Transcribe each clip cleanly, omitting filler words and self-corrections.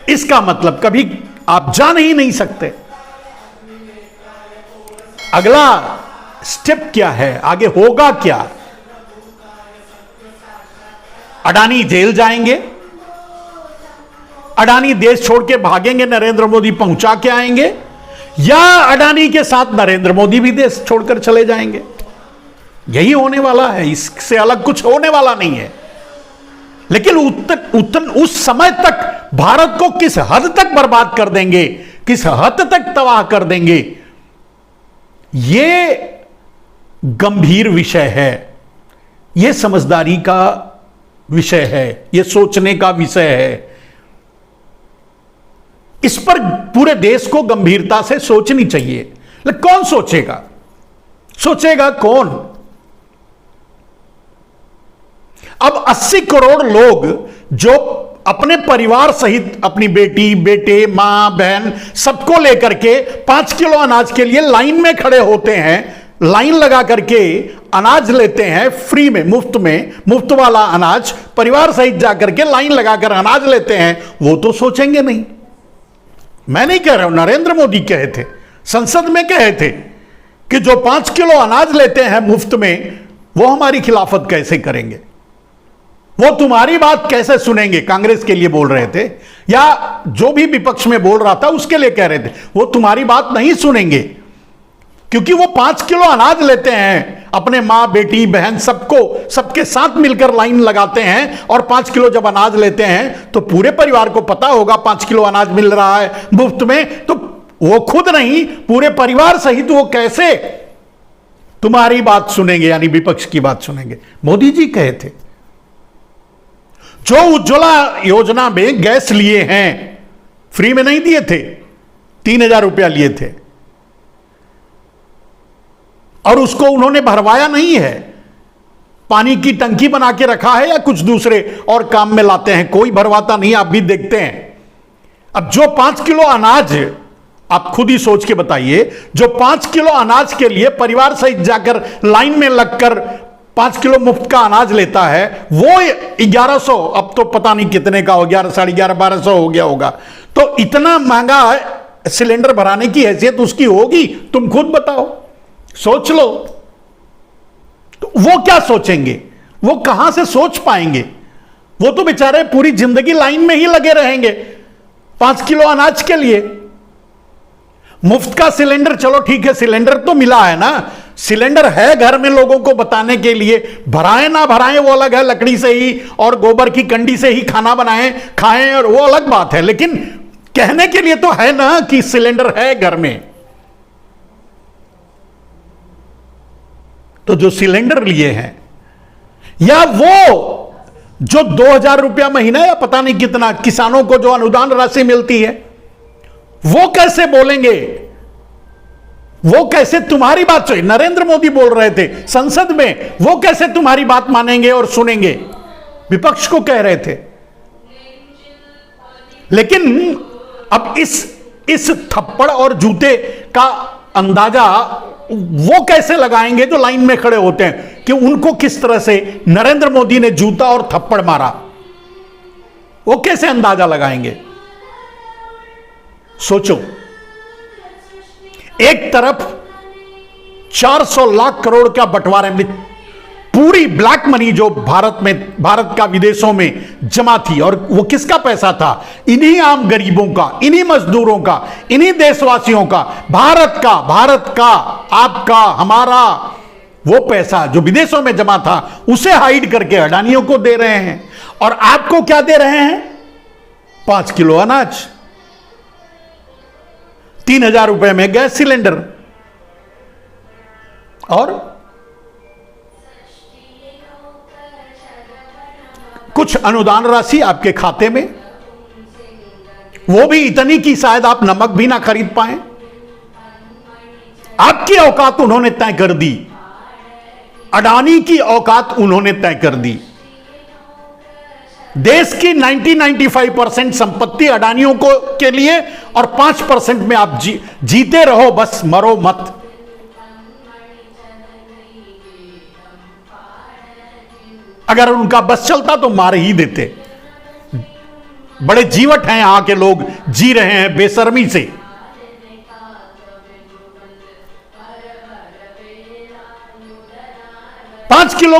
इसका मतलब कभी आप जान ही नहीं सकते अगला स्टेप क्या है, आगे होगा क्या। अडानी जेल जाएंगे, अडानी देश छोड़ के भागेंगे, नरेंद्र मोदी पहुंचा के आएंगे, या अडानी के साथ नरेंद्र मोदी भी देश छोड़कर चले जाएंगे। यही होने वाला है, इससे अलग कुछ होने वाला नहीं है। लेकिन उस समय तक भारत को किस हद तक बर्बाद कर देंगे, किस हद तक तबाह कर देंगे, यह गंभीर विषय है, यह समझदारी का विषय है, यह सोचने का विषय है। इस पर पूरे देश को गंभीरता से सोचनी चाहिए। लेकिन कौन सोचेगा, सोचेगा कौन। अब 80 करोड़ लोग जो अपने परिवार सहित अपनी बेटी, बेटे, मां, बहन सबको लेकर के 5 किलो अनाज के लिए लाइन में खड़े होते हैं, लाइन लगा करके अनाज लेते हैं फ्री में, मुफ्त वाला अनाज परिवार सहित जाकर के लाइन लगाकर अनाज लेते हैं, वो तो सोचेंगे नहीं। मैं नहीं कह रहा हूं, नरेंद्र मोदी कहे थे, संसद में कहे थे कि जो 5 किलो अनाज लेते हैं मुफ्त में, वो हमारी खिलाफत कैसे करेंगे, वो तुम्हारी बात कैसे सुनेंगे। कांग्रेस के लिए बोल रहे थे, या जो भी विपक्ष में बोल रहा था उसके लिए कह रहे थे, वो तुम्हारी बात नहीं सुनेंगे, क्योंकि वो 5 किलो अनाज लेते हैं, अपने मां, बेटी, बहन सबको, सबके साथ मिलकर लाइन लगाते हैं, और 5 किलो जब अनाज लेते हैं तो पूरे परिवार को पता होगा 5 किलो अनाज मिल रहा है मुफ्त में, तो वो खुद नहीं, पूरे परिवार सहित वो कैसे तुम्हारी बात सुनेंगे, यानी विपक्ष की बात सुनेंगे। मोदी जी कहे थे, जो उज्ज्वला योजना में गैस लिए हैं, फ्री में नहीं दिए थे, 3000 रुपया लिए थे, और उसको उन्होंने भरवाया नहीं है, पानी की टंकी बना के रखा है, या कुछ दूसरे और काम में लाते हैं, कोई भरवाता नहीं, आप भी देखते हैं। अब जो 5 किलो अनाज, आप खुद ही सोच के बताइए, जो 5 किलो अनाज के लिए परिवार सहित जाकर लाइन में लगकर 5 किलो मुफ्त का अनाज लेता है, वो 1100, अब तो पता नहीं कितने का हो गया, 11,500 1200 हो गया होगा। तो इतना महंगा सिलेंडर भराने की हैसियत उसकी होगी, तुम खुद बताओ, सोच लो। तो वो क्या सोचेंगे, वो कहां से सोच पाएंगे। वो तो बेचारे पूरी जिंदगी लाइन में ही लगे रहेंगे 5 किलो अनाज के लिए। मुफ्त का सिलेंडर, चलो ठीक है, सिलेंडर तो मिला है ना, सिलेंडर है घर में लोगों को बताने के लिए, भराएं ना भराएं वो अलग है, लकड़ी से ही और गोबर की कंडी से ही खाना बनाएं खाएं, और वो अलग बात है, लेकिन कहने के लिए तो है ना कि सिलेंडर है घर में। तो जो सिलेंडर लिए हैं, या वो जो 2000 रुपया महीना या पता नहीं कितना किसानों को जो अनुदान राशि मिलती है, वो कैसे बोलेंगे, वो कैसे तुम्हारी बात सुने। नरेंद्र मोदी बोल रहे थे संसद में, वो कैसे तुम्हारी बात मानेंगे और सुनेंगे, विपक्ष को कह रहे थे। लेकिन अब इस थप्पड़ और जूते का अंदाजा वो कैसे लगाएंगे जो लाइन में खड़े होते हैं, कि उनको किस तरह से नरेंद्र मोदी ने जूता और थप्पड़ मारा, वो कैसे अंदाजा लगाएंगे। सोचो, एक तरफ 400 लाख करोड़ का बंटवारे में पूरी ब्लैक मनी जो भारत का विदेशों में जमा थी, और वो किसका पैसा था, इन्हीं आम गरीबों का, इन्हीं मजदूरों का, इन्हीं देशवासियों का, भारत का, आपका, हमारा, वो पैसा जो विदेशों में जमा था, उसे हाइड करके अडानियों को दे रहे हैं। और आपको क्या दे रहे हैं, 5 किलो अनाज, 3000 रुपए में गैस सिलेंडर, और कुछ अनुदान राशि आपके खाते में, वो भी इतनी कि शायद आप नमक भी ना खरीद पाए। आपकी औकात उन्होंने तय कर दी, अडानी की औकात उन्होंने तय कर दी। देश की 90-95% संपत्ति अडानियों को के लिए, और 5% में आप जीते रहो, बस मरो मत। अगर उनका बस चलता तो मार ही देते। बड़े जीवट हैं यहां के लोग, जी रहे हैं बेशर्मी से। 5 किलो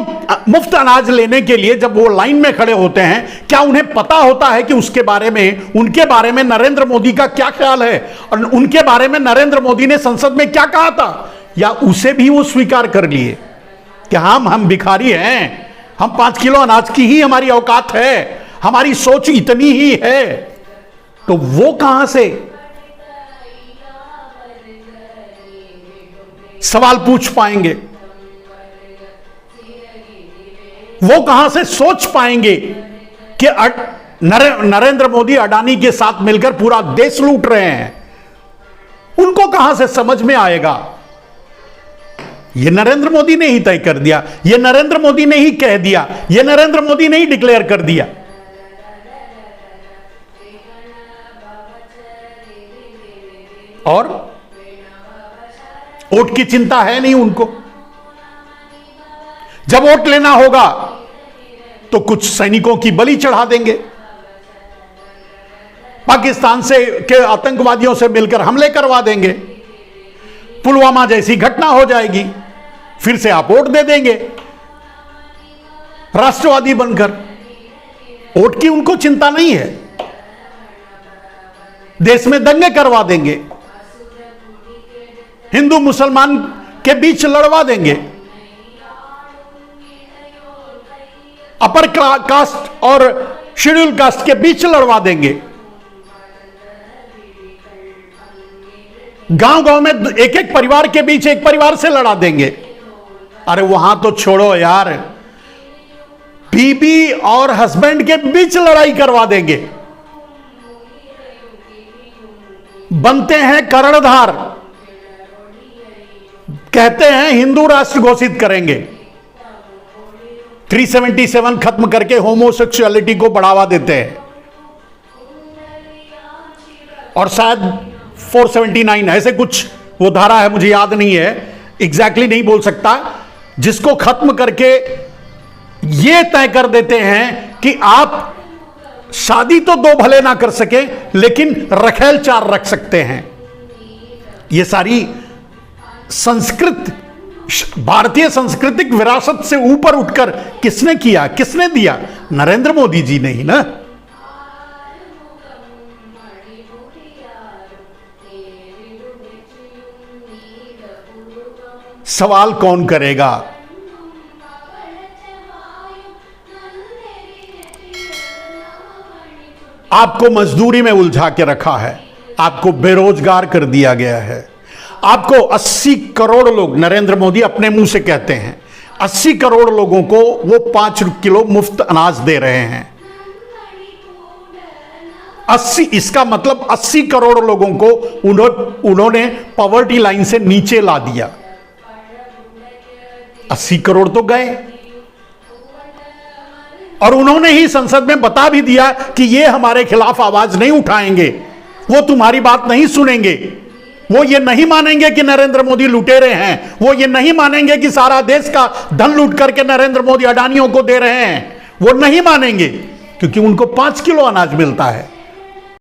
मुफ्त अनाज लेने के लिए जब वो लाइन में खड़े होते हैं, क्या उन्हें पता होता है कि उसके बारे में, उनके बारे में नरेंद्र मोदी का क्या ख्याल है और उनके बारे में नरेंद्र मोदी ने संसद में क्या कहा था? या उसे भी वो स्वीकार कर लिए कि हम भिखारी हैं, हम 5 किलो अनाज की ही हमारी औकात है, हमारी सोच इतनी ही है? तो वो कहां से सवाल पूछ पाएंगे? वो कहां से सोच पाएंगे कि नरेंद्र मोदी अडानी के साथ मिलकर पूरा देश लूट रहे हैं? उनको कहां से समझ में आएगा? ये नरेंद्र मोदी ने ही तय कर दिया, ये नरेंद्र मोदी ने ही कह दिया, ये नरेंद्र मोदी ने ही डिक्लेयर कर दिया। और वोट की चिंता है नहीं उनको। जब वोट लेना होगा तो कुछ सैनिकों की बलि चढ़ा देंगे, पाकिस्तान से के आतंकवादियों से मिलकर हमले करवा देंगे, पुलवामा जैसी घटना हो जाएगी, फिर से आप वोट दे देंगे राष्ट्रवादी बनकर। वोट की उनको चिंता नहीं है, देश में दंगे करवा देंगे, हिंदू मुसलमान के बीच लड़वा देंगे, अपर कास्ट और शेड्यूल कास्ट के बीच लड़वा देंगे, गांव गांव में एक एक परिवार के बीच एक परिवार से लड़ा देंगे। अरे वहां तो छोड़ो यार, बीबी और हस्बैंड के बीच लड़ाई करवा देंगे। बनते हैं कर्णधार, कहते हैं हिंदू राष्ट्र घोषित करेंगे, 377 खत्म करके होमोसेक्सुअलिटी को बढ़ावा देते हैं, और शायद 479 ऐसे कुछ वो धारा है, मुझे याद नहीं है, एग्जैक्टली नहीं बोल सकता, जिसको खत्म करके ये तय कर देते हैं कि आप शादी तो 2 भले ना कर सके लेकिन रखेल 4 रख सकते हैं। ये सारी संस्कृत, भारतीय सांस्कृतिक विरासत से ऊपर उठकर किसने किया, किसने दिया? नरेंद्र मोदी जी ने ही ना। सवाल कौन करेगा? आपको मजदूरी में उलझा के रखा है, आपको बेरोजगार कर दिया गया है, आपको 80 करोड़ लोग, नरेंद्र मोदी अपने मुंह से कहते हैं 80 करोड़ लोगों को वो 5 किलो मुफ्त अनाज दे रहे हैं। 80, इसका मतलब 80 करोड़ लोगों को उन्होंने पॉवर्टी लाइन से नीचे ला दिया। 80 करोड़ तो गए, और उन्होंने ही संसद में बता भी दिया कि ये हमारे खिलाफ आवाज नहीं उठाएंगे, वो तुम्हारी बात नहीं सुनेंगे, वो ये नहीं मानेंगे कि नरेंद्र मोदी लुटेरे हैं, वो ये नहीं मानेंगे कि सारा देश का धन लूट करके नरेंद्र मोदी अडानियों को दे रहे हैं, वो नहीं मानेंगे, क्योंकि उनको 5 किलो अनाज मिलता है।